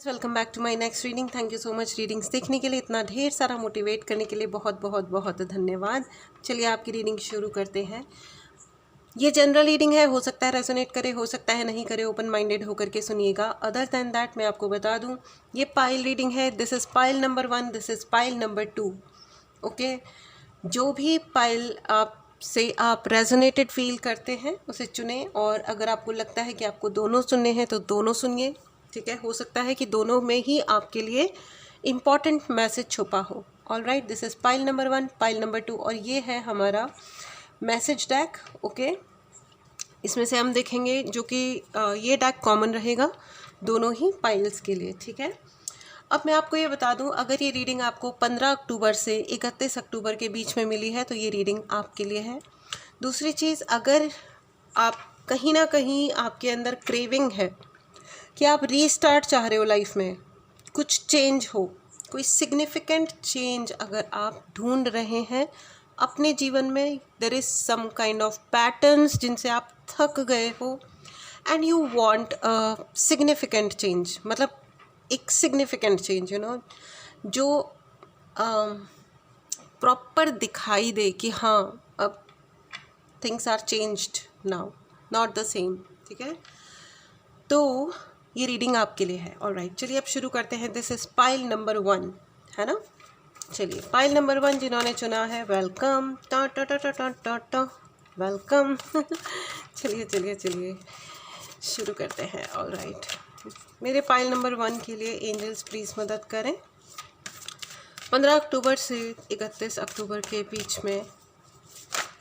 Welcome back to my next reading. Thank you so much readings देखने के लिए, इतना ढेर सारा मोटिवेट करने के लिए बहुत बहुत बहुत धन्यवाद। चलिए आपकी रीडिंग शुरू करते हैं। ये जनरल रीडिंग है, हो सकता है रेजोनेट करे, हो सकता है नहीं करे, ओपन माइंडेड होकर के सुनिएगा। अदर दैन दैट मैं आपको बता दूं, ये पाइल रीडिंग है। This is pile number 1, this is pile number 2। Okay, जो भी पाइल आप रेजोनेटेड फील करते हैं उसे चुनें, और अगर आपको लगता है कि आपको दोनों सुनने हैं तो दोनों सुनिए। ठीक है, हो सकता है कि दोनों में ही आपके लिए इम्पॉर्टेंट मैसेज छुपा हो। All right, this is pile number 1, pile number 2, और ये है हमारा मैसेज डेक। ओके, इसमें से हम देखेंगे जो कि ये डेक कॉमन रहेगा दोनों ही पाइल्स के लिए। ठीक है, अब मैं आपको ये बता दूं, अगर ये रीडिंग आपको 15 अक्टूबर से 31 अक्टूबर के बीच में मिली है तो ये रीडिंग आपके लिए है। दूसरी चीज़, अगर आप कहीं ना कहीं आपके अंदर क्रेविंग है कि आप रीस्टार्ट चाह रहे हो, लाइफ में कुछ चेंज हो, कोई सिग्निफिकेंट चेंज अगर आप ढूंढ रहे हैं अपने जीवन में, there is some kind of patterns जिनसे आप थक गए हो and you want a significant change, मतलब एक सिग्निफिकेंट चेंज, जो प्रॉपर दिखाई दे कि हाँ अब things are changed now, not the same. ठीक है, तो ये रीडिंग आपके लिए है। ऑलराइट, चलिए अब शुरू करते हैं। दिस इज पाइल नंबर 1, है ना। चलिए पाइल नंबर 1 जिन्होंने चुना है, वेलकम, टा टा टा टा टा टा टा, वेलकम। चलिए चलिए चलिए शुरू करते हैं। ऑलराइट, मेरे पाइल नंबर 1 के लिए एंजल्स प्लीज़ मदद करें। 15 अक्टूबर से 31 अक्टूबर के बीच में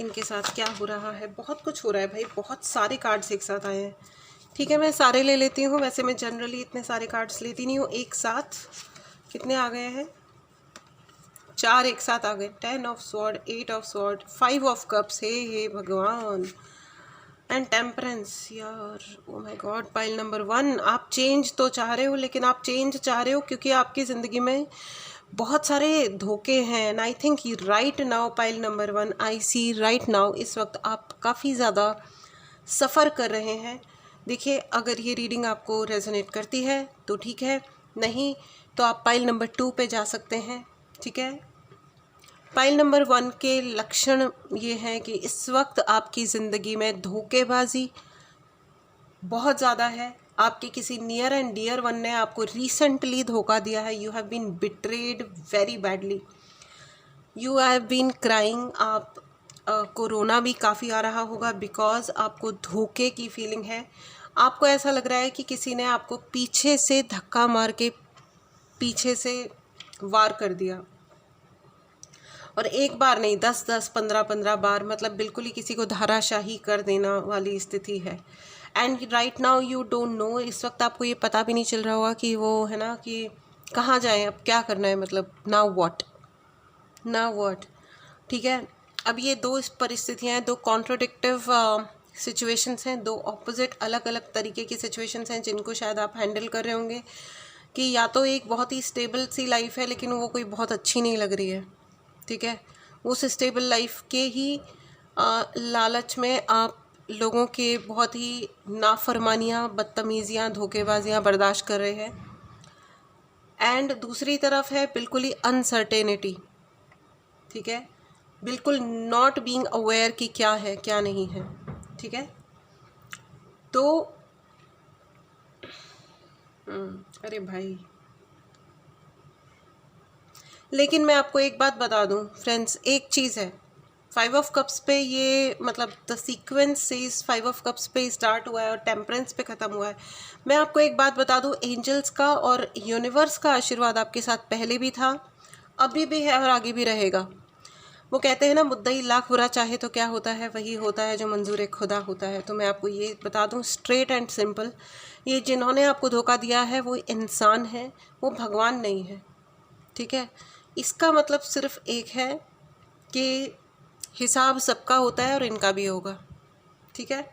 इनके साथ क्या हो रहा है। बहुत कुछ हो रहा है भाई, बहुत सारे कार्ड्स एक साथ आए हैं। ठीक है, मैं सारे ले लेती हूँ। वैसे मैं जनरली इतने सारे कार्ड्स लेती नहीं हूँ एक साथ। कितने आ गए हैं? 4 एक साथ आ गए। 10 of sword, 8 of sword, 5 of cups, हे भगवान, एंड टेम्परेंस। यार oh my God, pile number 1, आप चेंज तो चाह रहे हो, लेकिन आप चेंज चाह रहे हो क्योंकि आपकी ज़िंदगी में बहुत सारे धोखे हैं। And I think right now pile number 1, I see right now, इस वक्त आप काफ़ी ज़्यादा सफ़र कर रहे हैं। देखिए, अगर ये रीडिंग आपको रेजोनेट करती है तो ठीक है, नहीं तो आप पाइल नंबर 2 पे जा सकते हैं। ठीक है, पाइल नंबर 1 के लक्षण ये हैं कि इस वक्त आपकी ज़िंदगी में धोखेबाजी बहुत ज़्यादा है। आपके किसी नियर एंड डियर वन ने आपको रिसेंटली धोखा दिया है। You have been betrayed very badly, you have been crying. आप को रोना भी काफ़ी आ रहा होगा बिकॉज आपको धोखे की फीलिंग है। आपको ऐसा लग रहा है कि किसी ने आपको पीछे से धक्का मार के पीछे से वार कर दिया, और एक बार नहीं, 10-10, 15-15 बार, मतलब बिल्कुल ही किसी को धाराशाही कर देना वाली स्थिति है। And right now you don't know, इस वक्त आपको ये पता भी नहीं चल रहा होगा कि वो है ना कि कहाँ जाएं, अब क्या करना है, मतलब नाउ व्हाट, नाउ व्हाट। ठीक है, अब ये दो परिस्थितियाँ हैं, दो कॉन्ट्रोडिक्टिव सिचुएशंस हैं, दो ऑपोजिट अलग अलग तरीके की सिचुएशंस हैं जिनको शायद आप हैंडल कर रहे होंगे। कि या तो एक बहुत ही स्टेबल सी लाइफ है लेकिन वो कोई बहुत अच्छी नहीं लग रही है। ठीक है, उस स्टेबल लाइफ के ही लालच में आप लोगों के बहुत ही नाफरमानियाँ, बदतमीज़ियाँ, धोखेबाजियाँ बर्दाश्त कर रहे हैं। एंड दूसरी तरफ है बिल्कुल ही अनसर्टेनिटी। ठीक है, बिल्कुल नॉट बीइंग अवेयर कि क्या है क्या नहीं है। ठीक है, तो अरे भाई, लेकिन मैं आपको एक बात बता दूं फ्रेंड्स, एक चीज़ है, 5 ऑफ कप्स पे ये मतलब द सीक्वेंस से 5 ऑफ कप्स पे स्टार्ट हुआ है और टेम्परेंस पे ख़त्म हुआ है। मैं आपको एक बात बता दूं, एंजल्स का और यूनिवर्स का आशीर्वाद आपके साथ पहले भी था, अभी भी है और आगे भी रहेगा। वो कहते हैं ना, मुद्दई लाख बुरा चाहे तो क्या होता है, वही होता है जो मंजूर खुदा होता है। तो मैं आपको ये बता दूं स्ट्रेट एंड सिंपल, ये जिन्होंने आपको धोखा दिया है वो इंसान है, वो भगवान नहीं है। ठीक है, इसका मतलब सिर्फ एक है कि हिसाब सबका होता है और इनका भी होगा। ठीक है,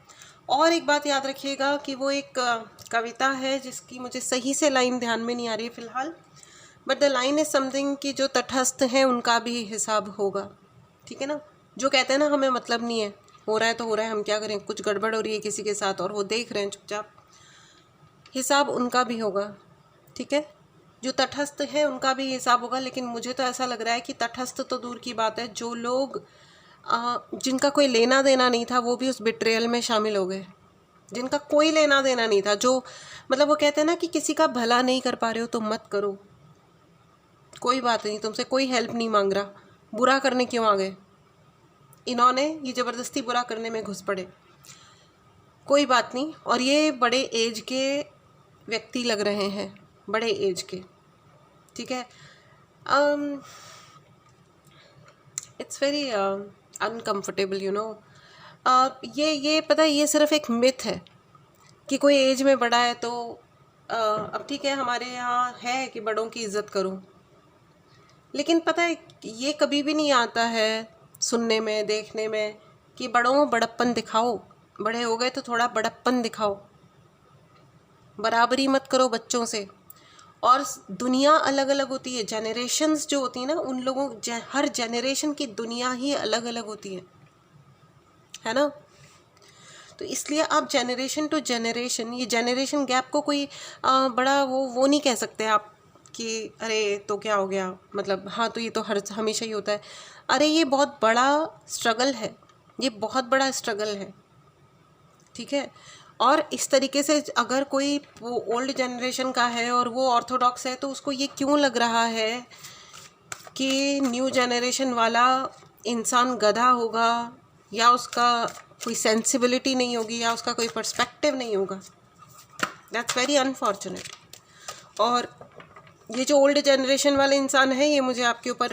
और एक बात याद रखिएगा कि वो एक कविता है जिसकी मुझे सही से लाइन ध्यान में नहीं आ रही है फ़िलहाल, but the line is something कि जो तटस्थ हैं उनका भी हिसाब होगा। ठीक है ना, जो कहते हैं ना हमें मतलब नहीं है, हो रहा है तो हो रहा है, हम क्या करें, कुछ गड़बड़ हो रही है किसी के साथ और वो देख रहे हैं चुपचाप, हिसाब उनका भी होगा। ठीक है। जो तटस्थ है उनका भी हिसाब होगा, लेकिन मुझे तो ऐसा लग रहा है कि तटस्थ तो दूर की बात है, जो लोग जिनका कोई लेना देना नहीं था वो भी उस बिट्रेयल में शामिल हो गए। जिनका कोई लेना देना नहीं था, जो मतलब वो कहते हैं ना कि किसी का भला नहीं कर पा रहे हो तो मत करो, कोई बात नहीं, तुमसे कोई हेल्प नहीं मांग रहा, बुरा करने क्यों आ गए? इन्होंने ये ज़बरदस्ती बुरा करने में घुस पड़े, कोई बात नहीं। और ये बड़े एज के व्यक्ति लग रहे हैं, बड़े एज के, ठीक है। It's very uncomfortable, you know. ये पता है, ये सिर्फ एक मिथ है कि कोई एज में बड़ा है तो अब ठीक है, हमारे यहाँ है कि बड़ों की इज्जत करो, लेकिन पता है ये कभी भी नहीं आता है सुनने में, देखने में कि बड़ों में बड़प्पन दिखाओ, बड़े हो गए तो थोड़ा बड़प्पन दिखाओ, बराबरी मत करो बच्चों से। और दुनिया अलग अलग होती है, जनरेशन्स जो होती है ना, उन लोगों हर जनरेशन की दुनिया ही अलग अलग होती है ना। तो इसलिए आप जनरेशन टू जनरेशन, ये जनरेशन गैप को कोई बड़ा वो नहीं कह सकते आप कि अरे तो क्या हो गया, मतलब हाँ तो ये तो हमेशा ही होता है। अरे ये बहुत बड़ा स्ट्रगल है, ये बहुत बड़ा स्ट्रगल है, ठीक है। और इस तरीके से अगर कोई वो ओल्ड जनरेशन का है और वो ऑर्थोडॉक्स है, तो उसको ये क्यों लग रहा है कि न्यू जनरेशन वाला इंसान गधा होगा, या उसका कोई सेंसिबिलिटी नहीं होगी, या उसका कोई पर्सपेक्टिव नहीं होगा। That's very unfortunate. और ये जो ओल्ड जनरेशन वाले इंसान है, ये मुझे आपके ऊपर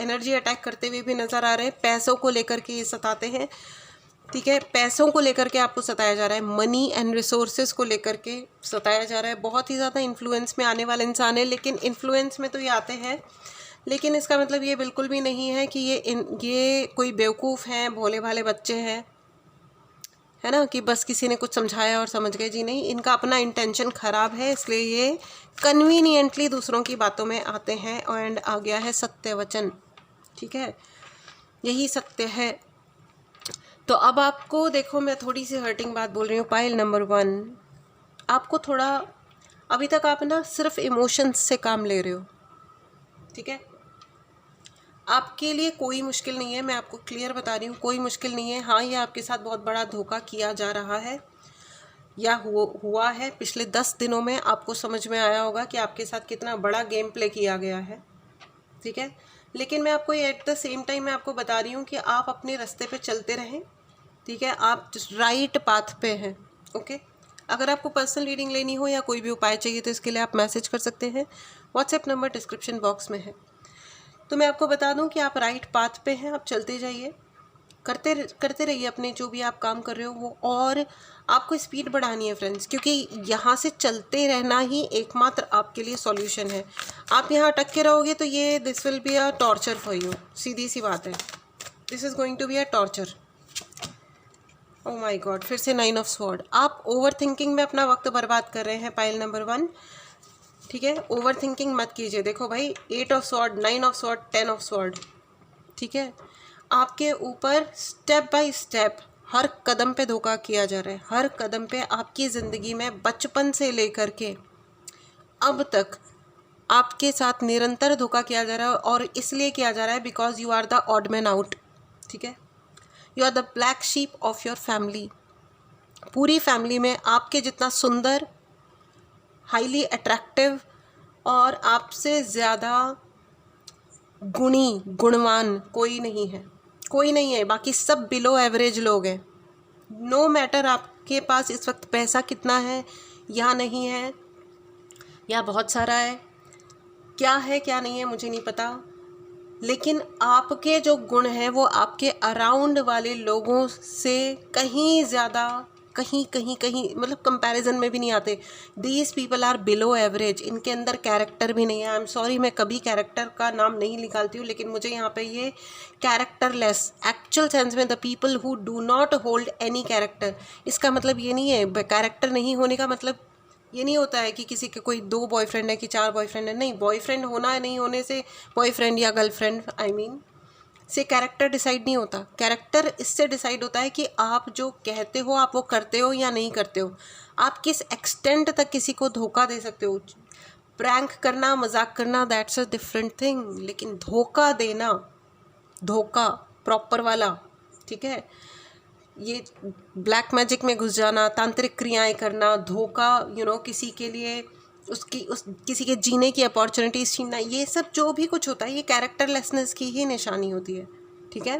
एनर्जी अटैक करते हुए भी नज़र आ रहे हैं। पैसों को लेकर के ये सताते हैं, ठीक है। पैसों को लेकर के आपको सताया जा रहा है, मनी एंड रिसोर्सेज को लेकर के सताया जा रहा है। बहुत ही ज़्यादा इन्फ्लुएंस में आने वाला इंसान है, लेकिन इन्फ्लुएंस में तो ये आते हैं, लेकिन इसका मतलब ये बिल्कुल भी नहीं है कि ये कोई बेवकूफ़ हैं, भोले भाले बच्चे हैं, है ना, कि बस किसी ने कुछ समझाया और समझ गए। जी नहीं, इनका अपना इंटेंशन ख़राब है, इसलिए ये कन्वीनियंटली दूसरों की बातों में आते हैं। एंड आ गया है सत्य वचन, ठीक है, यही सत्य है। तो अब आपको देखो, मैं थोड़ी सी हर्टिंग बात बोल रही हूँ। पाइल नंबर 1, आपको थोड़ा, अभी तक आप ना सिर्फ इमोशंस से काम ले रहे हो, ठीक है। आपके लिए कोई मुश्किल नहीं है, मैं आपको क्लियर बता रही हूँ, कोई मुश्किल नहीं है। हाँ, ये आपके साथ बहुत बड़ा धोखा किया जा रहा है, या हुआ है। पिछले 10 दिनों में आपको समझ में आया होगा कि आपके साथ कितना बड़ा गेम प्ले किया गया है, ठीक है। लेकिन मैं आपको एट द सेम टाइम मैं आपको बता रही हूँ कि आप अपने रास्ते पे चलते रहें, ठीक है। आप राइट पाथ पे हैं, ओके। अगर आपको पर्सनल रीडिंग लेनी हो या कोई भी उपाय चाहिए तो इसके लिए आप मैसेज कर सकते हैं, व्हाट्सएप नंबर डिस्क्रिप्शन बॉक्स में है। तो मैं आपको बता दूं कि आप राइट पाथ पे हैं, आप चलते जाइए, करते रहिए अपने जो भी आप काम कर रहे हो वो। और आपको स्पीड बढ़ानी है फ्रेंड्स, क्योंकि यहाँ से चलते रहना ही एकमात्र आपके लिए सॉल्यूशन है। आप यहाँ अटक के रहोगे तो ये this will be a torture for you, सीधी सी बात है, this is going to be a torture. Oh my God, फिर से 9 ऑफ स्वॉर्ड। आप ओवर थिंकिंग में अपना वक्त बर्बाद कर रहे हैं, पाइल नंबर 1, ठीक है। ओवर थिंकिंग मत कीजिए। देखो भाई, 8 of sword, 9 of sword, 10 of sword, ठीक है। आपके ऊपर स्टेप बाय स्टेप हर कदम पे धोखा किया जा रहा है, हर कदम पे आपकी ज़िंदगी में बचपन से लेकर के अब तक आपके साथ निरंतर धोखा किया जा रहा है। और इसलिए किया जा रहा है because you are the odd man out, ठीक है। You are the black sheep of your family. पूरी फैमिली में आपके जितना सुंदर, हाईली अट्रैक्टिव और आपसे ज़्यादा गुणवान कोई नहीं है, कोई नहीं है। बाकी सब बिलो एवरेज लोग हैं। नो मैटर आपके पास इस वक्त पैसा कितना है या नहीं है, या बहुत सारा है, क्या है क्या नहीं है मुझे नहीं पता, लेकिन आपके जो गुण हैं वो आपके अराउंड वाले लोगों से कहीं ज़्यादा, कहीं मतलब कंपैरिजन में भी नहीं आते। These people are below average. इनके अंदर कैरेक्टर भी नहीं है। आई एम सॉरी, मैं कभी कैरेक्टर का नाम नहीं निकालती हूँ, लेकिन मुझे यहाँ पे ये कैरेक्टरलेस, एक्चुअल सेंस में the people who do not hold any character. इसका मतलब ये नहीं है, कैरेक्टर नहीं होने का मतलब ये नहीं होता है कि किसी के कोई 2 बॉयफ्रेंड है कि 4 बॉयफ्रेंड है। नहीं, बॉयफ्रेंड होना है नहीं होने से, बॉयफ्रेंड या गर्लफ्रेंड आई मीन से कैरेक्टर डिसाइड नहीं होता। कैरेक्टर इससे डिसाइड होता है कि आप जो कहते हो आप वो करते हो या नहीं करते हो। आप किस एक्सटेंट तक किसी को धोखा दे सकते हो। प्रैंक करना, मजाक करना, दैट्स अ डिफरेंट थिंग, लेकिन धोखा देना, धोखा प्रॉपर वाला, ठीक है, ये ब्लैक मैजिक में घुस जाना, तांत्रिक क्रियाएं करना, धोखा, किसी के लिए किसी के जीने की अपॉर्चुनिटीज छीनना, ये सब जो भी कुछ होता है ये कैरेक्टरलेसनेस की ही निशानी होती है, ठीक है।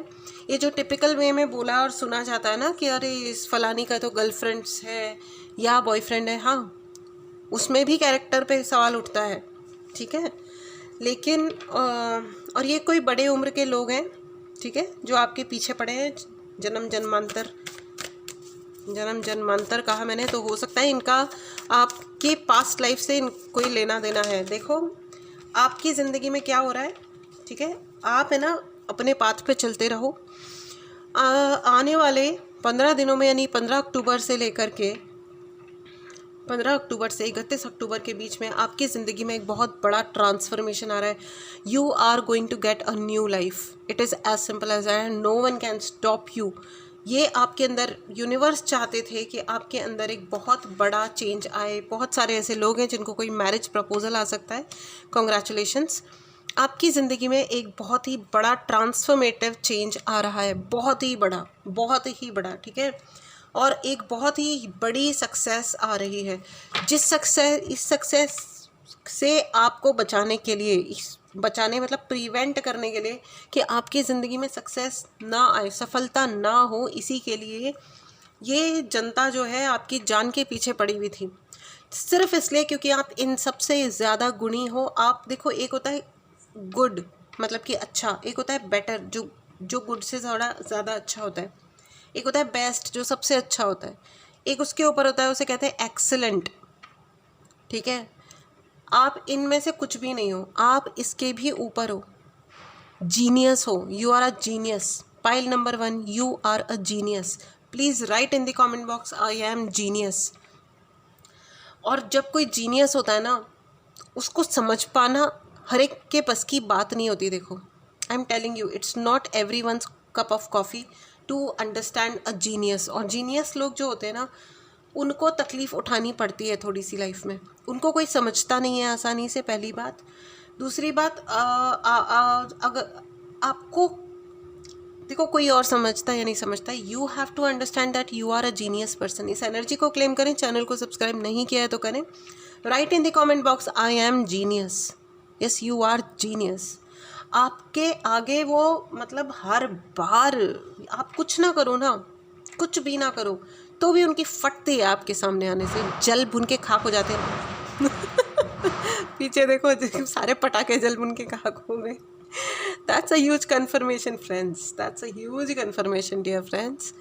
ये जो टिपिकल वे में बोला और सुना जाता है ना कि अरे इस फलानी का तो गर्लफ्रेंड्स है या बॉयफ्रेंड है, हाँ, उसमें भी कैरेक्टर पे सवाल उठता है, ठीक है। लेकिन और ये कोई बड़े उम्र के लोग हैं, ठीक है, जो आपके पीछे पड़े हैं जन्म जन्मांतर कहा मैंने, तो हो सकता है इनका आपके पास्ट लाइफ से कोई लेना देना है। देखो आपकी ज़िंदगी में क्या हो रहा है, ठीक है, आप है ना अपने पाथ पे चलते रहो। आने वाले 15 दिनों में, यानी 15 अक्टूबर से लेकर के 15 अक्टूबर से 31 अक्टूबर के बीच में आपकी ज़िंदगी में एक बहुत बड़ा ट्रांसफॉर्मेशन आ रहा है। You are going to get a new life, it is as simple as that, no one can stop you. ये आपके अंदर यूनिवर्स चाहते थे कि आपके अंदर एक बहुत बड़ा चेंज आए। बहुत सारे ऐसे लोग हैं जिनको कोई मैरिज प्रपोजल आ सकता है, कॉन्ग्रेचुलेशंस, आपकी ज़िंदगी में एक बहुत ही बड़ा ट्रांसफॉर्मेटिव चेंज आ रहा है, बहुत ही बड़ा, ठीक है। और एक बहुत ही बड़ी सक्सेस आ रही है, इस सक्सेस से आपको बचाने के लिए, बचाने मतलब प्रिवेंट करने के लिए कि आपकी ज़िंदगी में सक्सेस ना आए, सफलता ना हो, इसी के लिए ये जनता जो है आपकी जान के पीछे पड़ी हुई थी, सिर्फ इसलिए क्योंकि आप इन सबसे ज़्यादा गुणी हो। आप देखो, एक होता है गुड मतलब कि अच्छा, एक होता है बेटर जो गुड से थोड़ा ज़्यादा अच्छा होता है, एक होता है बेस्ट जो सबसे अच्छा होता है, एक उसके ऊपर होता है, उसे कहते हैं एक्सीलेंट, ठीक है। आप इनमें से कुछ भी नहीं हो, आप इसके भी ऊपर हो, जीनियस हो, you are a genius. Pile number 1, you are a genius. Please write in the comment box, I am genius. और जब कोई जीनियस होता है ना, उसको समझ पाना हर एक के बस की बात नहीं होती। देखो, I am telling you, it's not everyone's cup of coffee to understand a genius. और जीनियस लोग जो होते हैं ना, उनको तकलीफ़ उठानी पड़ती है थोड़ी सी लाइफ में, उनको कोई समझता नहीं है आसानी से, पहली बात। दूसरी बात, अगर आपको देखो कोई और समझता है या नहीं समझता, you have to understand that you are a genius person. इस एनर्जी को क्लेम करें। चैनल को सब्सक्राइब नहीं किया है तो करें। Write in the comment box, I am genius. Yes, you are genius. आपके आगे वो मतलब हर बार आप कुछ ना करो ना, कुछ भी ना करो, तो भी उनकी फटती है आपके सामने आने से, जल भुन के खाक हो जाते हैं। पीछे देखो, सारे पटाखे जल भुन के खाक हो गए। That's a huge confirmation, friends. That's a huge confirmation, dear friends.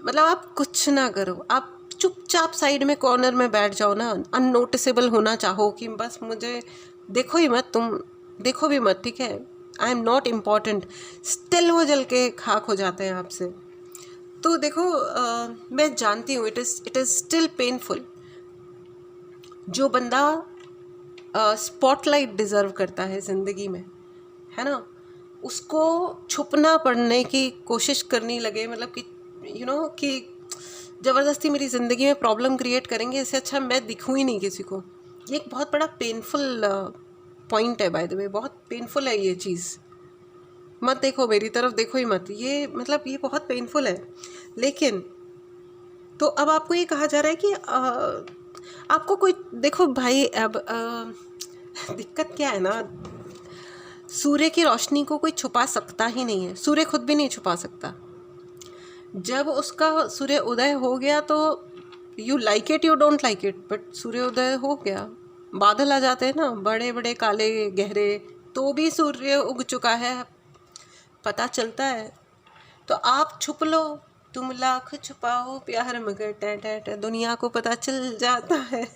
मतलब आप कुछ ना करो, आप चुपचाप साइड में कॉर्नर में बैठ जाओ ना, अननोटिसेबल होना चाहो कि बस मुझे देखो ही मत, तुम देखो भी मत, ठीक है, I am not important, still वो जल के खाक हो जाते हैं आपसे। तो देखो, मैं जानती हूँ इट इज़ स्टिल पेनफुल। जो बंदा स्पॉटलाइट डिज़र्व करता है ज़िंदगी में, है ना, उसको छुपना पड़ने की कोशिश करनी लगे, मतलब कि कि ज़बरदस्ती मेरी ज़िंदगी में प्रॉब्लम क्रिएट करेंगे, इससे अच्छा मैं दिखूँ ही नहीं किसी को। ये एक बहुत बड़ा पेनफुल पॉइंट है, बाय द वे, बहुत पेनफुल है ये चीज़। मत देखो मेरी तरफ, देखो ही मत, ये मतलब ये बहुत पेनफुल है। लेकिन तो अब आपको ये कहा जा रहा है कि आपको कोई, देखो भाई, अब दिक्कत क्या है ना, सूर्य की रोशनी को कोई छुपा सकता ही नहीं है, सूर्य खुद भी नहीं छुपा सकता। जब उसका सूर्य उदय हो गया तो you like it, you don't like it, but सूर्य उदय हो गया। बादल आ जाते हैं ना, बड़े बड़े काले गहरे, तो भी सूर्य उग चुका है, पता चलता है। तो आप छुप लो, तुम लाख छुपाओ प्यार मगर टै टै टै, दुनिया को पता चल जाता है।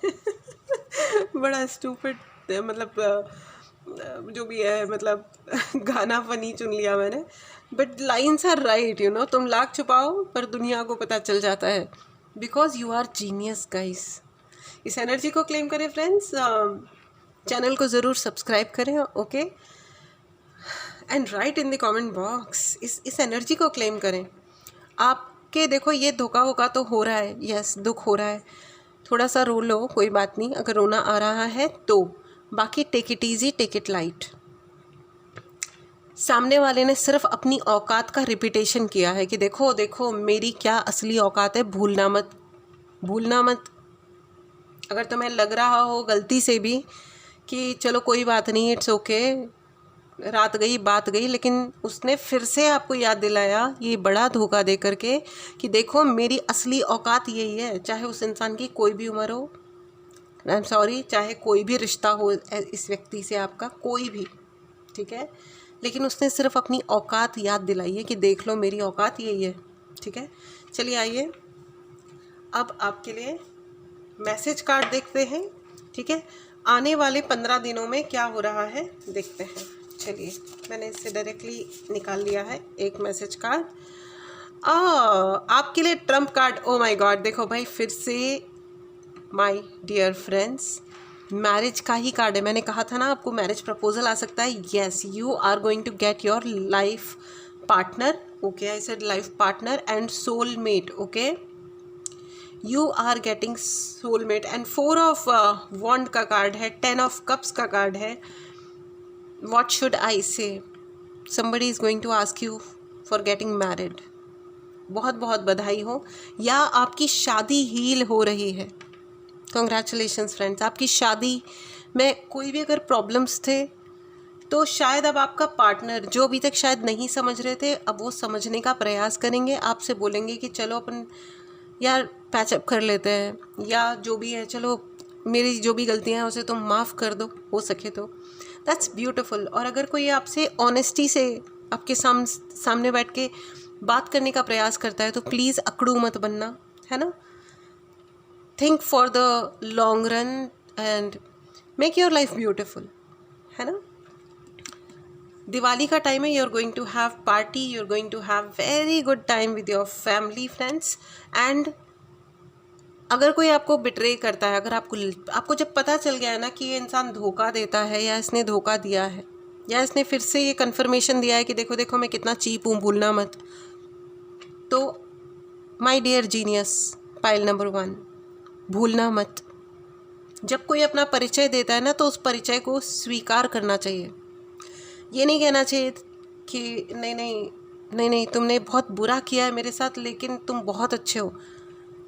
बड़ा स्टूपिड, मतलब जो भी है, मतलब गाना फनी चुन लिया मैंने, बट लाइन्स आर राइट, तुम लाख छुपाओ पर दुनिया को पता चल जाता है, because you are genius guys. इस एनर्जी को क्लेम करें फ्रेंड्स, चैनल को ज़रूर सब्सक्राइब करें, okay, and write in the comment box, इस एनर्जी को क्लेम करें। आपके देखो ये धोखा वोखा तो हो रहा है, यस, दुख हो रहा है, थोड़ा सा रो लो, कोई बात नहीं अगर रोना आ रहा है तो, बाकी take it easy, take it light. सामने वाले ने सिर्फ अपनी औकात का रिपीटेशन किया है कि देखो देखो मेरी क्या असली औकात है, भूलना मत, भूलना मत। अगर तुम्हें लग रहा हो गलती से भी कि चलो कोई बात नहीं, इट्स ओके, रात गई बात गई, लेकिन उसने फिर से आपको याद दिलाया ये बड़ा धोखा दे करके कि देखो मेरी असली औकात यही है। चाहे उस इंसान की कोई भी उम्र हो, आई एम सॉरी, चाहे कोई भी रिश्ता हो इस व्यक्ति से आपका, कोई भी, ठीक है, लेकिन उसने सिर्फ अपनी औकात याद दिलाई है कि देख लो मेरी औकात यही है। ठीक है, चलिए आइए अब आपके लिए मैसेज कार्ड देखते हैं। ठीक है, आने वाले 15 दिनों में क्या हो रहा है देखते हैं। चलिए मैंने इससे डायरेक्टली निकाल लिया है एक मैसेज कार्ड। आपके लिए Trump card, O my God, देखो भाई फिर से माय डियर फ्रेंड्स मैरिज का ही कार्ड है। मैंने कहा था ना आपको मैरिज प्रपोजल आ सकता है। Yes, you are going to get your life partner, okay, I said life partner and soulmate, okay, you are getting soulmate. And 4 of wand का कार्ड है, 10 ऑफ कप्स का कार्ड है। What should I say? Somebody is going to ask you for getting married. बहुत बहुत बधाई हो, या आपकी शादी हील हो रही है। Congratulations फ्रेंड्स, आपकी शादी में कोई भी अगर प्रॉब्लम्स थे तो शायद अब आपका पार्टनर, जो अभी तक शायद नहीं समझ रहे थे, अब वो समझने का प्रयास करेंगे। आपसे बोलेंगे कि चलो अपन यार पैचअप कर लेते हैं, या जो भी है चलो मेरी जो भी गलतियाँ हैं उसे तुम माफ़ कर दो, हो सके तो। That's beautiful. और अगर कोई आपसे ऑनेस्टी से आपके सामने बैठ के बात करने का प्रयास करता है तो प्लीज़ अकड़ू मत बनना, है ना। Think for the long run and make your life beautiful, है ना। दिवाली का टाइम है, you are going to have party, you are going to have very good time with your family friends. And अगर कोई आपको बिट्रे करता है, अगर आपको जब पता चल गया है ना कि ये इंसान धोखा देता है या इसने धोखा दिया है या इसने फिर से ये कन्फर्मेशन दिया है कि देखो देखो मैं कितना चीप हूँ, भूलना मत, तो my dear genius, pile number 1, भूलना मत। जब कोई अपना परिचय देता है ना तो उस परिचय को स्वीकार करना चाहिए। ये नहीं कहना चाहिए कि नहीं नहीं नहीं नहीं तुमने बहुत बुरा किया है मेरे साथ लेकिन तुम बहुत अच्छे हो।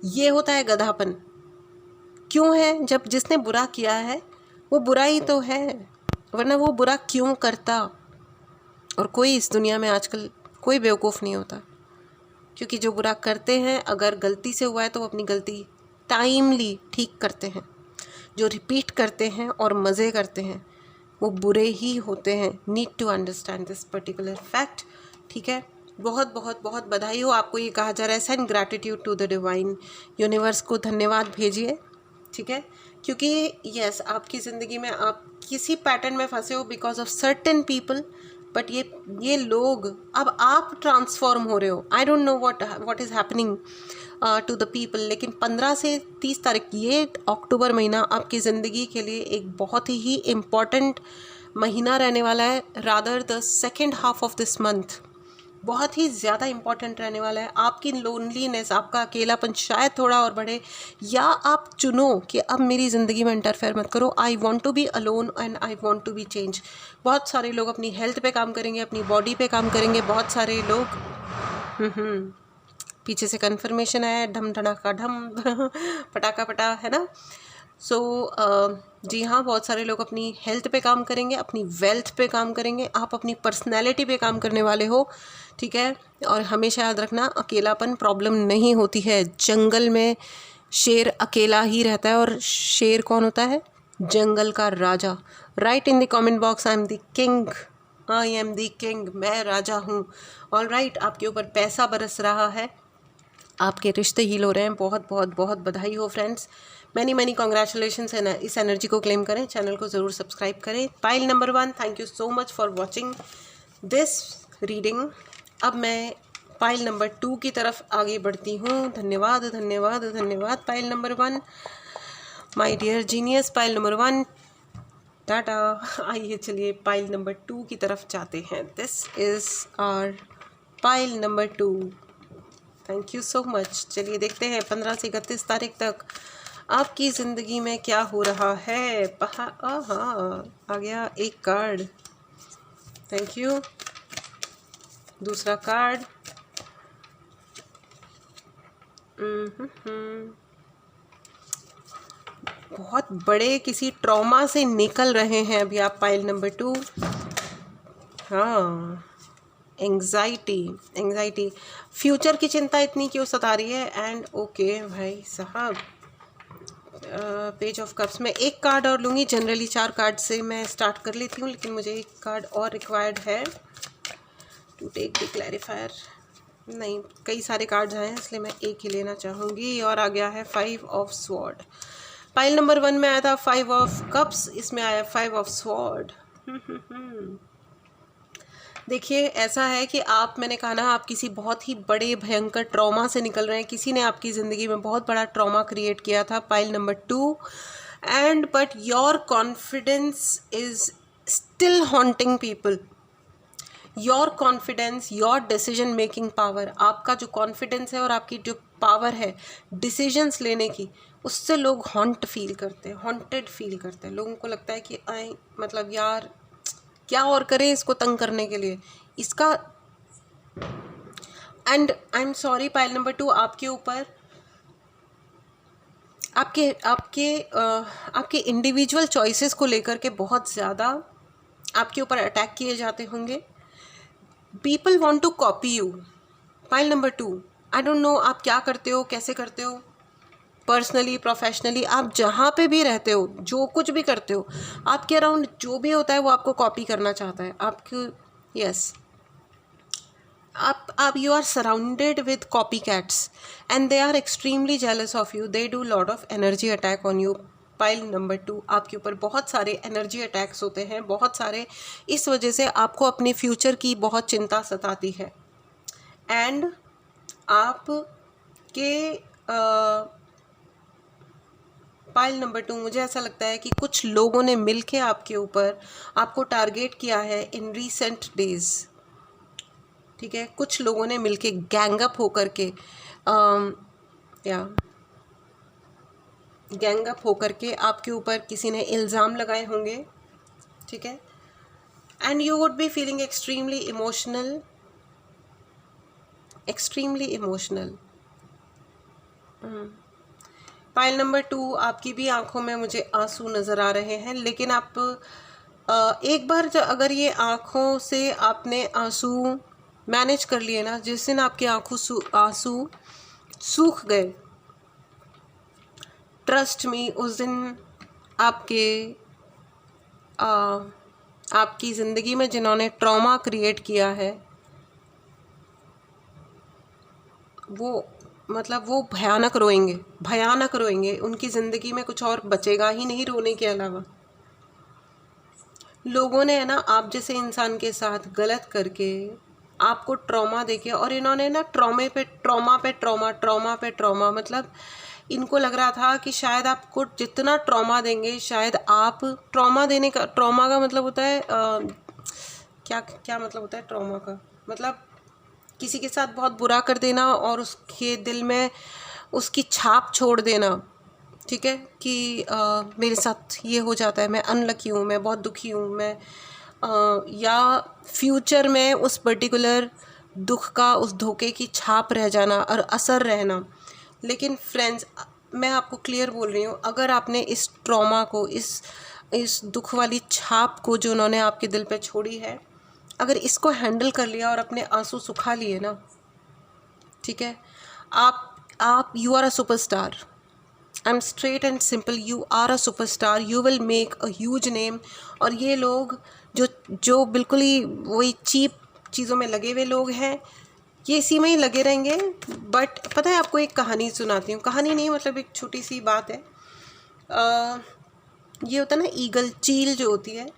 ये होता है गधापन। क्यों है? जब जिसने बुरा किया है वो बुरा ही तो है, वरना वो बुरा क्यों करता। और कोई इस दुनिया में आजकल कोई बेवकूफ़ नहीं होता, क्योंकि जो बुरा करते हैं अगर गलती से हुआ है तो वो अपनी गलती टाइमली ठीक करते हैं। जो रिपीट करते हैं और मज़े करते हैं वो बुरे ही होते हैं। Need to understand this particular fact. ठीक है, बहुत बहुत बहुत बधाई हो, आपको ये कहा जा रहा है send gratitude to the divine. Universe को धन्यवाद भेजिए, ठीक है, क्योंकि यस आपकी ज़िंदगी में आप किसी पैटर्न में फंसे हो because of certain people, but ये लोग, अब आप ट्रांसफॉर्म हो रहे हो। I don't know what is happening to the people, लेकिन 15 से 30 तारीख, ये अक्टूबर महीना आपकी ज़िंदगी के लिए एक बहुत ही इम्पॉर्टेंट महीना रहने वाला है। Rather the second half of this month बहुत ही ज़्यादा इम्पॉर्टेंट रहने वाला है। आपकी लोनलीनेस, आपका अकेलापन शायद थोड़ा और बढ़े, या आप चुनो कि अब मेरी ज़िंदगी में इंटरफेयर मत करो। I want to be alone and I want to be change. बहुत सारे लोग अपनी हेल्थ पे काम करेंगे, अपनी बॉडी पे काम करेंगे। बहुत सारे लोग पीछे से कन्फर्मेशन आया, ढम ढड़ाका ढम पटाखा पटा, है ना। सो जी हाँ, बहुत सारे लोग अपनी हेल्थ पे काम करेंगे, अपनी वेल्थ पे काम करेंगे। आप अपनी पर्सनैलिटी पे काम करने वाले हो, ठीक है। और हमेशा याद रखना, अकेलापन प्रॉब्लम नहीं होती है। जंगल में शेर अकेला ही रहता है, और शेर कौन होता है? जंगल का राजा। Write in the comment box, I am the king, I am the king, मैं राजा हूँ। ऑल राइट, आपके ऊपर पैसा बरस रहा है, आपके रिश्ते हील हो रहे हैं। बहुत बहुत बहुत बधाई हो फ्रेंड्स, मैनी कॉन्ग्रेचुलेशंस। इस एनर्जी को क्लेम करें, चैनल को ज़रूर सब्सक्राइब करें। Pile number 1, thank you so much for watching this reading. अब मैं पाइल नंबर 2 की तरफ आगे बढ़ती हूँ। धन्यवाद धन्यवाद धन्यवाद pile number 1, my dear genius. Pile number 1 tata. आइए चलिए पाइल नंबर 2 की तरफ जाते हैं। This is our pile number 2। Thank you so much. चलिए देखते हैं 15 से 31 तारीख तक आपकी ज़िंदगी में क्या हो रहा है। हाँ, आ गया एक कार्ड, थैंक यू। दूसरा कार्ड, बहुत बड़े किसी ट्रॉमा से निकल रहे हैं अभी आप, पाइल नंबर 2। हाँ, एंग्जाइटी, फ्यूचर की चिंता इतनी क्यों सता रही है। एंड ओके भाई साहब, पेज ऑफ कप्स में एक कार्ड और लूँगी। जनरली 4 कार्ड से मैं स्टार्ट कर लेती हूँ, लेकिन मुझे एक कार्ड और रिक्वायर्ड है टू टेक द क्लैरिफायर। नहीं, कई सारे कार्ड्स आए हैं इसलिए मैं एक ही लेना चाहूँगी। और आ गया है 5 ऑफ स्वॉर्ड। पाइल नंबर 1 में आया था 5 ऑफ कप्स, इसमें आया 5 ऑफ स्वॉर्ड। देखिए, ऐसा है कि आप, मैंने कहा ना, आप किसी बहुत ही बड़े भयंकर ट्रॉमा से निकल रहे हैं। किसी ने आपकी ज़िंदगी में बहुत बड़ा ट्रॉमा क्रिएट किया था, pile number 2। And but your confidence is still haunting people. Your confidence, your decision making power, आपका जो कॉन्फिडेंस है और आपकी जो पावर है डिसीजंस लेने की, उससे लोग हॉन्ट फील करते हैं, हॉन्टेड फील करते हैं। लोगों को लगता है कि मतलब यार क्या और करें इसको तंग करने के लिए, इसका। And I am sorry pile number 2, आपके ऊपर आपके आपके आपके इंडिविजुअल चॉइसेस को लेकर के बहुत ज़्यादा आपके ऊपर अटैक किए जाते होंगे। People want to copy you. Pile number 2, I don't know आप क्या करते हो, कैसे करते हो, पर्सनली, प्रोफेशनली, आप जहाँ पे भी रहते हो, जो कुछ भी करते हो, आपके अराउंड जो भी होता है वो आपको कॉपी करना चाहता है। आपको, यस, आप you are surrounded with copy cats and they are extremely jealous of you. They do lot of energy attack on you. Pile number 2, आपके ऊपर बहुत सारे एनर्जी अटैक्स होते हैं, बहुत सारे। इस वजह से आपको अपने फ्यूचर की बहुत चिंता सताती है। एंड आप के पाइल नंबर 2, मुझे ऐसा लगता है कि कुछ लोगों ने मिलके आपके ऊपर आपको टारगेट किया है इन रीसेंट डेज। ठीक है, कुछ लोगों ने मिलके गैंगअप होकर के गैंगअप होकर के आपके ऊपर किसी ने इल्ज़ाम लगाए होंगे। ठीक है, and you would be feeling extremely emotional, extremely emotional. Pile number 2, आपकी भी आंखों में मुझे आंसू नज़र आ रहे हैं, लेकिन आप एक बार अगर ये आंखों से आपने आंसू मैनेज कर लिए ना, जिस दिन आपकी आंसू सूख गए, ट्रस्ट मी, उस दिन आपकी ज़िंदगी में जिन्होंने ट्रॉमा क्रिएट किया है वो, मतलब वो भयानक रोएंगे, भयानक रोएंगे। उनकी ज़िंदगी में कुछ और बचेगा ही नहीं रोने के अलावा। लोगों ने, है ना, आप जैसे इंसान के साथ गलत करके आपको ट्रॉमा देके, और इन्होंने ना ट्रॉमा पे ट्रॉमा, मतलब इनको लग रहा था कि शायद आपको जितना ट्रॉमा देंगे, शायद आप ट्रॉमा देने का, ट्रॉमा का मतलब होता है क्या मतलब होता है ट्रॉमा का मतलब किसी के साथ बहुत बुरा कर देना और उसके दिल में उसकी छाप छोड़ देना। ठीक है, कि मेरे साथ ये हो जाता है, मैं अनलकी हूँ, मैं बहुत दुखी हूँ, मैं या फ्यूचर में उस पर्टिकुलर दुख का, उस धोखे की छाप रह जाना और असर रहना। लेकिन फ्रेंड्स, मैं आपको क्लियर बोल रही हूँ, अगर आपने इस ट्रॉमा को, इस दुख वाली छाप को जो उन्होंने आपके दिल पे छोड़ी है, अगर इसको हैंडल कर लिया और अपने आंसू सुखा लिए ना, ठीक है, आप you are a superstar. I am straight and simple, you are a superstar, you will make a huge name. और ये लोग जो बिल्कुल ही वही चीप चीज़ों में लगे हुए लोग हैं, ये इसी में ही लगे रहेंगे। बट पता है, आपको एक कहानी सुनाती हूँ, कहानी नहीं मतलब एक छोटी सी बात है। ये होता है ना ईगल, चील जो होती है,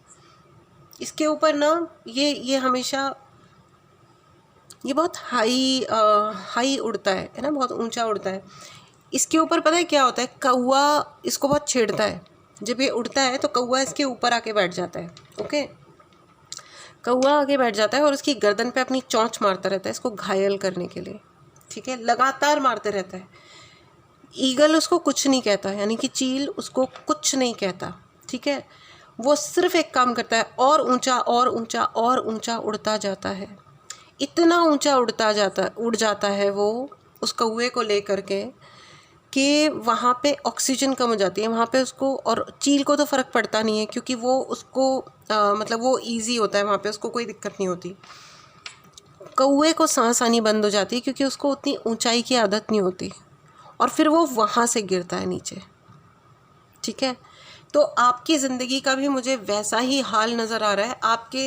इसके ऊपर ना ये हमेशा ये बहुत हाई उड़ता है ना, बहुत ऊंचा उड़ता है। इसके ऊपर पता है क्या होता है, कौवा इसको बहुत छेड़ता है। जब ये उड़ता है तो कौवा इसके ऊपर आके बैठ जाता है। ओके, कौवा आके बैठ जाता है और उसकी गर्दन पे अपनी चोंच मारता रहता है इसको घायल करने के लिए। ठीक है, लगातार मारते रहता है। ईगल उसको कुछ नहीं कहता, यानी कि चील उसको कुछ नहीं कहता, ठीक है। वो सिर्फ एक काम करता है, और ऊंचा और ऊंचा और ऊंचा उड़ता जाता है। इतना ऊंचा उड़ जाता है वो उस कौवे को लेकर के कि वहाँ पे ऑक्सीजन कम हो जाती है वहाँ पे उसको, और चील को तो फ़र्क पड़ता नहीं है क्योंकि वो उसको मतलब वो इजी होता है वहाँ पे, उसको कोई दिक्कत नहीं होती। कौवे को सांस आनी बंद हो जाती है क्योंकि उसको उतनी ऊंचाई की आदत नहीं होती, और फिर वो वहाँ से गिरता है नीचे, ठीक है। तो आपकी ज़िंदगी का भी मुझे वैसा ही हाल नज़र आ रहा है। आपके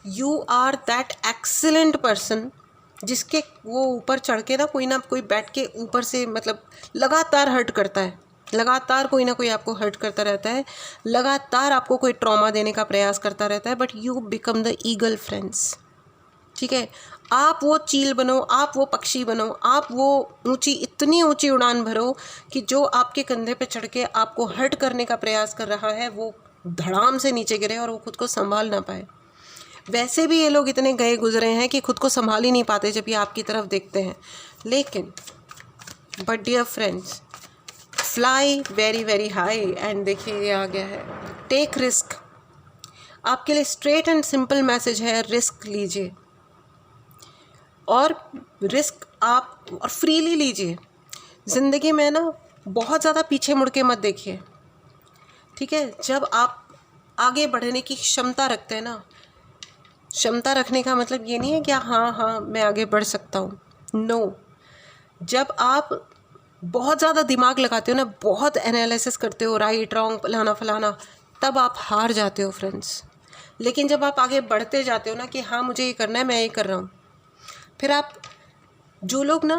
you are that excellent person जिसके वो ऊपर चढ़ के ना कोई बैठ के ऊपर से मतलब लगातार हर्ट करता है, लगातार कोई ना कोई आपको हर्ट करता रहता है, लगातार आपको कोई ट्रॉमा देने का प्रयास करता रहता है, but you become the eagle friends, ठीक है। आप वो चील बनो, आप वो पक्षी बनो, आप वो इतनी ऊंची उड़ान भरो कि जो आपके कंधे पे चढ़ के आपको हर्ट करने का प्रयास कर रहा है वो धड़ाम से नीचे गिरे और वो खुद को संभाल ना पाए। वैसे भी ये लोग इतने गए गुजरे हैं कि खुद को संभाल ही नहीं पाते जब ये आपकी तरफ देखते हैं। लेकिन but dear friends, fly very very high. And देखिए ये आ गया है, टेक रिस्क। आपके लिए स्ट्रेट एंड सिंपल मैसेज है, रिस्क लीजिए, और रिस्क आप और फ्रीली लीजिए। ज़िंदगी में ना बहुत ज़्यादा पीछे मुड़ के मत देखिए, ठीक है। जब आप आगे बढ़ने की क्षमता रखते हैं ना, क्षमता रखने का मतलब ये नहीं है कि हाँ मैं आगे बढ़ सकता हूँ, नो। जब आप बहुत ज़्यादा दिमाग लगाते हो ना, बहुत एनालिसिस करते हो, राइट रॉन्ग फलाना फलाना, तब आप हार जाते हो फ्रेंड्स। लेकिन जब आप आगे बढ़ते जाते हो ना कि हाँ मुझे ये करना है, मैं ये कर रहा हूँ, फिर आप जो लोग ना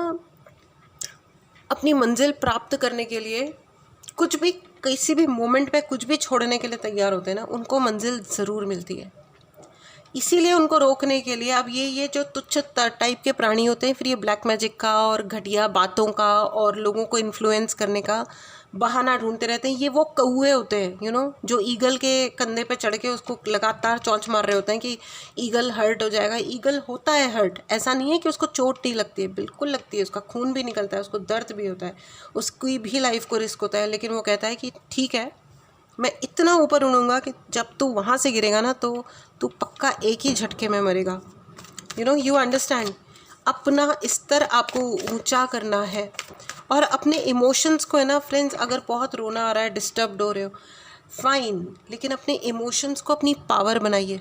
अपनी मंजिल प्राप्त करने के लिए कुछ भी किसी भी मोमेंट पे कुछ भी छोड़ने के लिए तैयार होते हैं ना, उनको मंजिल ज़रूर मिलती है। इसीलिए उनको रोकने के लिए अब ये जो तुच्छ टाइप के प्राणी होते हैं, फिर ये ब्लैक मैजिक का और घटिया बातों का और लोगों को इन्फ्लुएंस करने का बहाना ढूंढते रहते हैं। ये वो कौवे होते हैं जो ईगल के कंधे पे चढ़ के उसको लगातार चौंच मार रहे होते हैं कि ईगल हर्ट हो जाएगा। ईगल होता है हर्ट, ऐसा नहीं है कि उसको चोट नहीं लगती है, बिल्कुल लगती है, उसका खून भी निकलता है, उसको दर्द भी होता है, उसकी भी लाइफ को रिस्क होता है। लेकिन वो कहता है कि ठीक है, मैं इतना ऊपर उड़ूंगा कि जब तू वहाँ से गिरेगा ना तो तू पक्का एक ही झटके में मरेगा। You understand. अपना स्तर आपको ऊंचा करना है, और अपने इमोशंस को है ना फ्रेंड्स, अगर बहुत रोना आ रहा है, डिस्टर्ब्ड हो रहे हो, फाइन, लेकिन अपने इमोशंस को अपनी पावर बनाइए।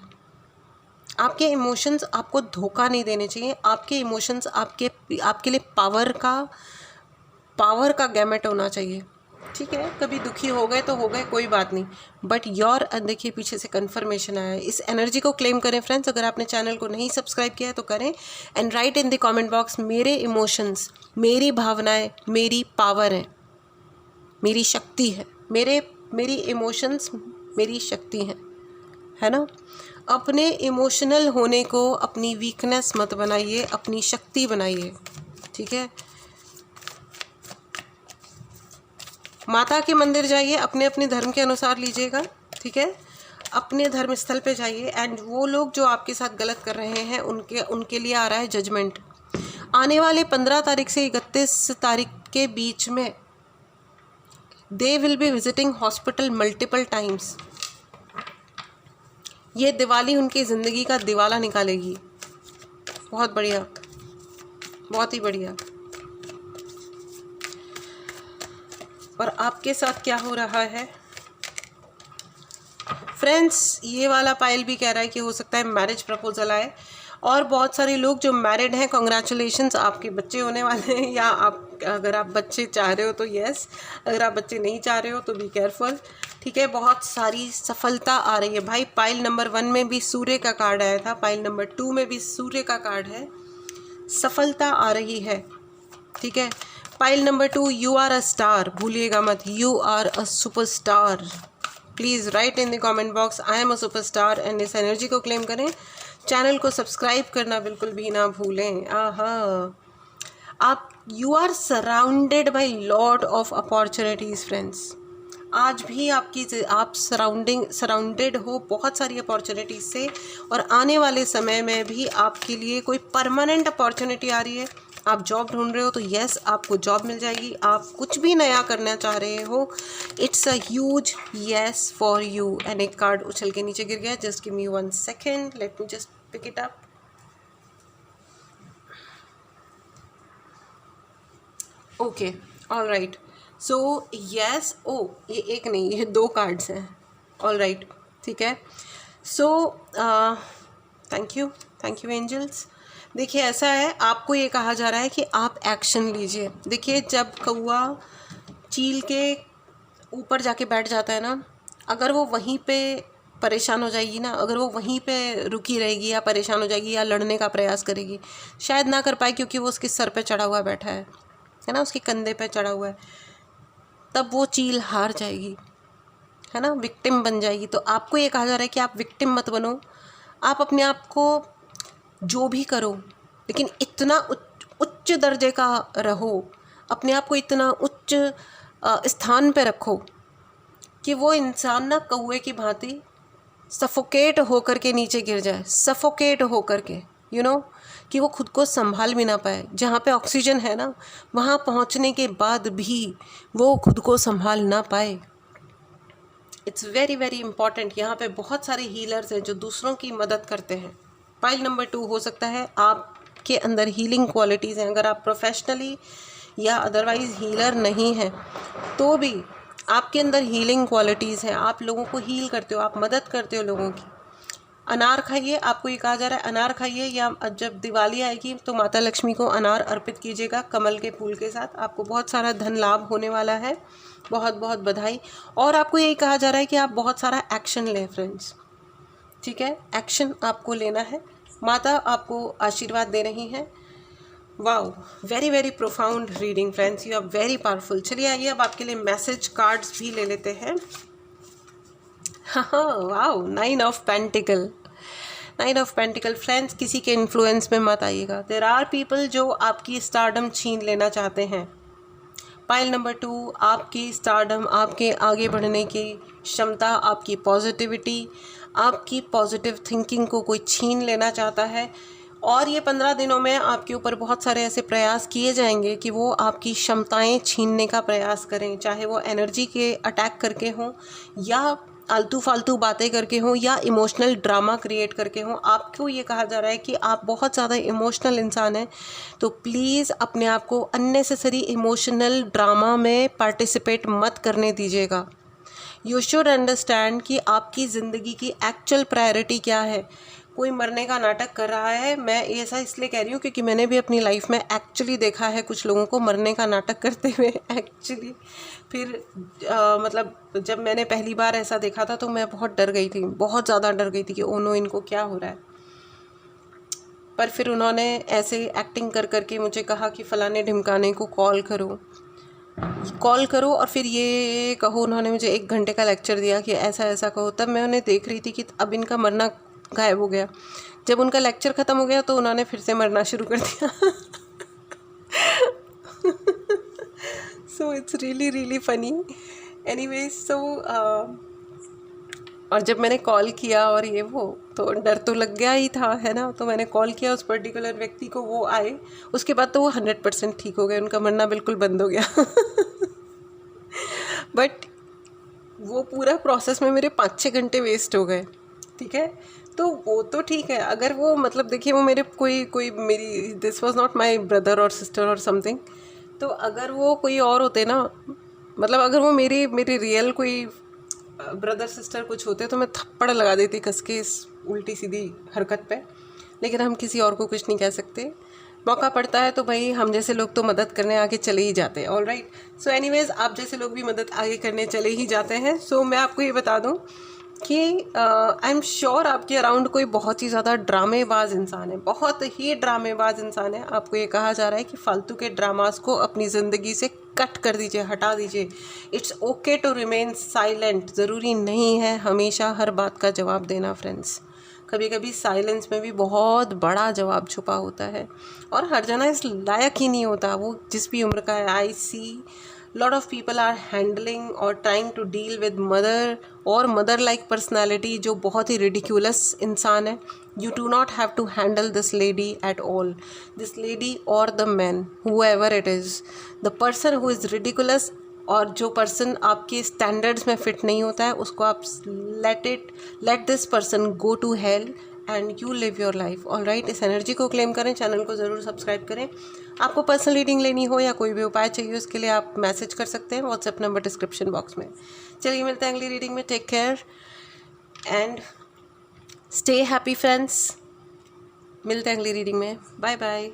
आपके इमोशंस आपको धोखा नहीं देने चाहिए। आपके इमोशंस आपके लिए पावर का गैमेट होना चाहिए, ठीक है। कभी दुखी हो गए तो हो गए, कोई बात नहीं, बट योर, देखिए पीछे से कन्फर्मेशन आया है। इस एनर्जी को क्लेम करें फ्रेंड्स। अगर आपने चैनल को नहीं सब्सक्राइब किया है तो करें, and write in the comment box, मेरे इमोशंस, मेरी भावनाएं मेरी पावर है, मेरी शक्ति है, मेरी इमोशंस मेरी शक्ति है ना। अपने इमोशनल होने को अपनी वीकनेस मत बनाइए, अपनी शक्ति बनाइए, ठीक है। माता के मंदिर जाइए, अपने अपने धर्म के अनुसार लीजिएगा, ठीक है। अपने धर्म स्थल पे जाइए, एंड वो लोग जो आपके साथ गलत कर रहे हैं उनके लिए आ रहा है जजमेंट। आने वाले 15 तारीख से 31 तारीख के बीच में they will be visiting hospital multiple times. ये दिवाली उनकी ज़िंदगी का दिवाला निकालेगी। बहुत बढ़िया, बहुत ही बढ़िया। और आपके साथ क्या हो रहा है फ्रेंड्स? ये वाला पायल भी कह रहा है कि हो सकता है मैरिज प्रपोजल आए, और बहुत सारे लोग जो मैरिड हैं, कॉन्ग्रेचुलेशंस, आपके बच्चे होने वाले हैं। या अगर आप बच्चे चाह रहे हो तो यस, अगर आप बच्चे नहीं चाह रहे हो तो बी केयरफुल, ठीक है। बहुत सारी सफलता आ रही है भाई। पाइल नंबर 1 में भी सूर्य का कार्ड आया था, पाइल नंबर 2 में भी सूर्य का कार्ड है। सफलता आ रही है, ठीक है। Pile number 2, you are a star, भूलिएगा मत, you are a superstar. Please write in the comment box, I am a superstar, and इस एनर्जी को क्लेम करें। चैनल को सब्सक्राइब करना बिल्कुल भी ना भूलें। You are surrounded by lot of opportunities friends. आज भी आप सराउंडेड हो बहुत सारी अपॉर्चुनिटीज़ से, और आने वाले समय में भी आपके लिए कोई परमानेंट अपॉर्चुनिटी आ रही है, आप जॉब ढूंढ रहे हो तो यस आपको जॉब मिल जाएगी। आप कुछ भी नया करना चाह रहे हो, it's a huge yes for you. And एक कार्ड उछल के नीचे गिर गया, just give me 1 second, let me just pick it up. Okay, all right, so yes, oh ये एक नहीं, ये 2 कार्ड्स हैं। ऑल राइट, ठीक है। So thank you angels. देखिए ऐसा है, आपको ये कहा जा रहा है कि आप एक्शन लीजिए। देखिए जब कौआ चील के ऊपर जाके बैठ जाता है ना, अगर वो वहीं पे परेशान हो जाएगी ना, अगर वो वहीं पे रुकी रहेगी या परेशान हो जाएगी या लड़ने का प्रयास करेगी, शायद ना कर पाए, क्योंकि वो उसके सर पे चढ़ा हुआ बैठा है ना, उसके कंधे पे चढ़ा हुआ है, तब वो चील हार जाएगी, है ना, विक्टिम बन जाएगी। तो आपको ये कहा जा रहा है कि आप विक्टिम मत बनो, आप अपने आप को जो भी करो लेकिन इतना उच्च दर्जे का रहो, अपने आप को इतना उच्च स्थान पे रखो कि वो इंसान ना कौए की भांति सफोकेट होकर के नीचे गिर जाए, सफोकेट होकर के, यू नो, कि वो खुद को संभाल भी ना पाए। जहाँ पे ऑक्सीजन है ना, वहाँ पहुँचने के बाद भी वो खुद को संभाल ना पाए। It's very very important. यहाँ पे बहुत सारे हीलर्स हैं जो दूसरों की मदद करते हैं। पाइल नंबर 2 हो सकता है आपके अंदर हीलिंग क्वालिटीज़ हैं। अगर आप प्रोफेशनली या अदरवाइज़ हीलर नहीं हैं तो भी आपके अंदर हीलिंग क्वालिटीज़ हैं, आप लोगों को हील करते हो, आप मदद करते हो लोगों की। अनार खाइए, आपको ये कहा जा रहा है अनार खाइए, या जब दिवाली आएगी तो माता लक्ष्मी को अनार अर्पित कीजिएगा कमल के फूल के साथ। आपको बहुत सारा धन लाभ होने वाला है, बहुत बहुत बधाई। और आपको यही कहा जा रहा है कि आप बहुत सारा एक्शन लें फ्रेंड्स, ठीक है, एक्शन आपको लेना है। माता आपको आशीर्वाद दे रही हैं। Wow, very very profound reading friends, you are very powerful. चलिए आइए अब आपके लिए मैसेज कार्ड्स भी ले लेते हैं। हाँ, wow, 9 of pentacle, 9 of pentacle. Friends, किसी के इन्फ्लुएंस में मत आइएगा। देयर आर पीपल जो आपकी स्टारडम छीन लेना चाहते हैं। पाइल नंबर 2, आपकी स्टारडम, आपके आगे बढ़ने की क्षमता, आपकी पॉजिटिविटी, आपकी पॉजिटिव थिंकिंग को कोई छीन लेना चाहता है। और ये 15 दिनों में आपके ऊपर बहुत सारे ऐसे प्रयास किए जाएंगे कि वो आपकी क्षमताएं छीनने का प्रयास करें, चाहे वो एनर्जी के अटैक करके हों, या आलतू फालतू बातें करके हों, या इमोशनल ड्रामा क्रिएट करके हों। आपको ये कहा जा रहा है कि आप बहुत ज़्यादा इमोशनल इंसान हैं, तो प्लीज़ अपने आप को अननेसेसरी इमोशनल ड्रामा में पार्टिसिपेट मत करने दीजिएगा। यू शुड अंडरस्टैंड कि आपकी ज़िंदगी की एक्चुअल प्रायोरिटी क्या है। कोई मरने का नाटक कर रहा है, मैं ऐसा इसलिए कह रही हूँ क्योंकि मैंने भी अपनी लाइफ में एक्चुअली देखा है कुछ लोगों को मरने का नाटक करते हुए एक्चुअली। फिर मतलब जब मैंने पहली बार ऐसा देखा था तो मैं बहुत डर गई थी, बहुत ज़्यादा डर गई थी कि ओ नो, इनको क्या हो रहा है। पर फिर उन्होंने ऐसे एक्टिंग कर करके मुझे कहा कि फ़लाने ढिमकाने को कॉल करो और फिर ये कहो। उन्होंने मुझे 1 घंटे का लेक्चर दिया कि ऐसा ऐसा कहो। तब मैं उन्हें देख रही थी कि अब इनका मरना गायब हो गया। जब उनका लेक्चर ख़त्म हो गया तो उन्होंने फिर से मरना शुरू कर दिया। So it's really really funny. Anyways, so और जब मैंने कॉल किया और ये वो, तो डर तो लग गया ही था, है ना। तो मैंने कॉल किया उस पर्टिकुलर व्यक्ति को, वो आए, उसके बाद तो वो 100% ठीक हो गए, उनका मरना बिल्कुल बंद हो गया। बट वो पूरा प्रोसेस में मेरे 5-6 घंटे वेस्ट हो गए, ठीक है। तो वो तो ठीक है, अगर वो मतलब देखिए वो मेरे कोई मेरी, this was not my brother और सिस्टर और समथिंग। तो अगर वो कोई और होते ना, मतलब अगर वो मेरी रियल कोई ब्रदर सिस्टर कुछ होते तो मैं थप्पड़ लगा देती कस के इस उल्टी सीधी हरकत पे। लेकिन हम किसी और को कुछ नहीं कह सकते। मौका पड़ता है तो भाई हम जैसे लोग तो मदद करने आगे चले ही जाते हैं। ऑल राइट, सो एनीवेज, आप जैसे लोग भी मदद आगे करने चले ही जाते हैं। सो मैं आपको ये बता दूं कि आई एम श्योर आपके अराउंड कोई बहुत ही ज़्यादा ड्रामेबाज इंसान है, बहुत ही ड्रामेबाज इंसान है। आपको ये कहा जा रहा है कि फालतू के ड्रामास को अपनी ज़िंदगी से कट कर दीजिए, हटा दीजिए। It's okay to remain silent. ज़रूरी नहीं है हमेशा हर बात का जवाब देना फ्रेंड्स। कभी कभी साइलेंस में भी बहुत बड़ा जवाब छुपा होता है, और हर जना इस लायक ही नहीं होता, वो जिस भी उम्र का है। आई सी lot of people are handling or trying to deal with mother or mother like personality जो बहुत ही ridiculous इंसान है. You do not have to handle this lady at all. This lady or the man, whoever it is, the person who is ridiculous और जो person आपके standards में fit नहीं होता है उसको आप let this person go to hell and you live your life. All right, इस एनर्जी को क्लेम करें. चैनल को ज़रूर सब्सक्राइब करें. आपको पर्सनल रीडिंग लेनी हो या कोई भी उपाय चाहिए उसके लिए आप मैसेज कर सकते हैं. व्हाट्सएप नंबर डिस्क्रिप्शन बॉक्स में. चलिए मिलते हैं अगली रीडिंग में. Take care and stay happy friends. मिलते हैं अगली रीडिंग में. Bye bye.